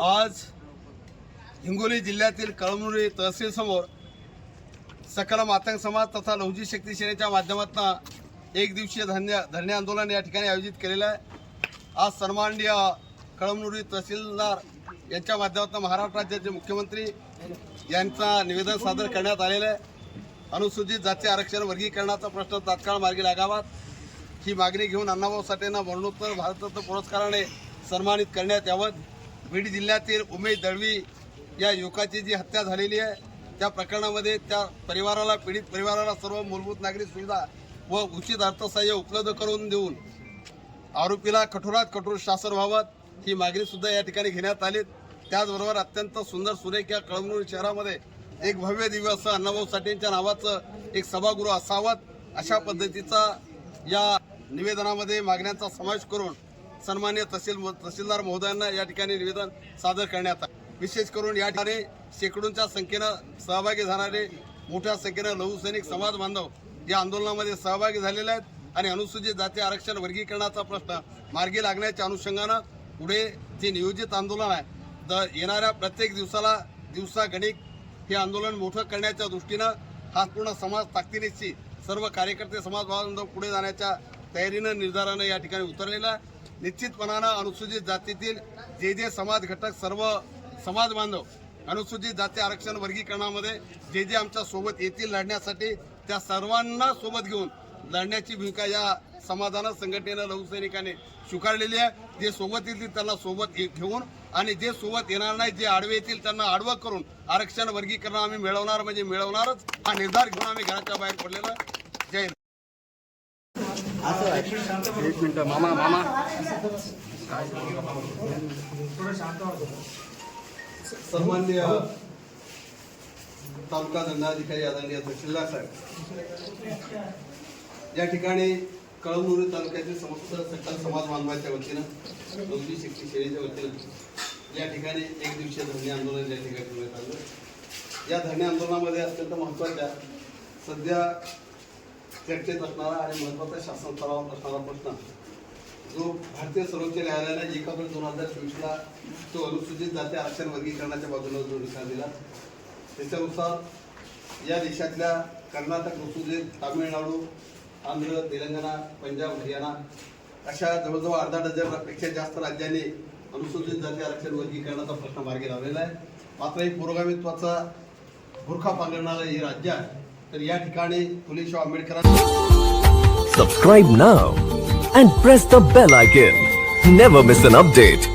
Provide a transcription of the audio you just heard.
आज हिंगोली जिल्ह्यातील कळमनुरी तहसील समोर सकल मातंग समाज तथा लहुजी शक्ती सेनेच्या माध्यमातून एक दिवसीय धरणे आंदोलन या ठिकाणी आयोजित केलेलं आहे। आज सन्माननीय कळमनुरी तहसीलदार यांच्या माध्यमातून महाराष्ट्र राज्याचे मुख्यमंत्री यांचा निवेदन सादर करण्यात आलेलं आहे। अनुसूचित जाती आरक्षण वर्गीकरणाचा प्रश्न तात्काळ मार्गी लागावा ही मागणी घेऊन अण्णाभाऊ साठेंना मरणोत्तर भारतरत्न पुरस्काराने सन्मानित करण्यात यावं। बीड जिल्ह्यातील उमेश दळवी या युवकाची जी हत्या झालेली आहे त्या प्रकरणामध्ये त्या परिवाराला पीडित परिवाराला सर्व मूलभूत नागरी सुविधा व उचित अर्थसहाय्य उपलब्ध करून देऊन आरोपीला कठोरात कठोर शासन व्हावं ही मागणी सुद्धा या ठिकाणी घेण्यात आली। त्याचबरोबर अत्यंत सुंदर सुरेख या कळमनुरी शहरामध्ये एक भव्य दिव्य असं अण्णाभाऊ साठेंच्या नावाचं एक सभागृह असावं अशा पद्धतीचा या निवेदनामध्ये मागण्यांचा समावेश करून सन्माननीय तहसीलदार महोदयांना या ठिकाणी निवेदन सादर करण्यात आले। विशेष करून या ठिकाणी शेकडोंच्या संख्येनं सहभागी झाणारे मोठ्या संख्येनं लघुसैनिक समाज बांधव या आंदोलनामध्ये सहभागी झालेले आहेत आणि अनुसूचित जाती आरक्षण वर्गीकरणाचा प्रश्न मार्गी लागण्याच्या अनुषंगानं पुढे जे नियोजित आंदोलन आहे तर येणाऱ्या प्रत्येक दिवसा गणिक हे आंदोलन मोठं करण्याच्या दृष्टीनं हा पूर्ण समाज ताकदीनिशी सर्व कार्यकर्ते समाज बांधव पुढे जाण्याच्या तयारीनं निर्धारानं या ठिकाणी उतरलेला आहे। निश्चितपणानं अनुसूचित जातीतील जे समाज घटक सर्व समाज बांधव अनुसूचित जाती आरक्षण वर्गीकरणामध्ये जे आमच्या सोबत येतील लढण्यासाठी त्या सर्वांना सोबत घेऊन लढण्याची भूमिका या समाजानं संघटनेनं लघुसैनिकांनी स्वीकारलेली आहे। जे सोबत येतील त्यांना सोबत घेऊन आणि जे सोबत येणार नाही जे आडवे येतील त्यांना आडवं करून आरक्षण वर्गीकरण आम्ही मिळवणार म्हणजे मिळवणारच हा निर्धार घेऊन आम्ही घराच्या बाहेर पडलेला। जय हिंद। एक मिनिट मामा सन्माननीय तालुका दंडाधिकारी आदरणीय तहसीलदार साहेब या ठिकाणी कळमनुरी तालुक्यातील समस्त सकल समाज बांधवांच्या वतीनं लहुजी शक्ती सेनेच्या वतीनं या ठिकाणी एक दिवसीय धरणे आंदोलन या ठिकाणी करण्यात आलं। या धरणे आंदोलनामध्ये अत्यंत महत्त्वाच्या सध्या चर्चेत असणारा आणि महत्त्वाचा शासन स्तरावर असणारा प्रश्न जो भारतीय सर्वोच्च न्यायालयाने 1/2024 तो अनुसूचित जाती आरक्षण वर्गीकरणाच्या बाजूने जो निकाल दिला त्याच्यानुसार या देशातल्या कर्नाटक असू दे तामिळनाडू आंध्र तेलंगणा पंजाब हरियाणा अशा जवळजवळ अर्धा डझनपेक्षा जास्त राज्यांनी अनुसूचित जाती आरक्षण वर्गीकरणाचा प्रश्न मार्गी लावलेला आहे। मात्र ही पुरोगामित्वाचा बुरखा पांघरणारं हे राज्य आहे तर या ठिकाणी फुले शाहू आंबेडकरांना Subscribe now and press the bell icon. Never miss an update.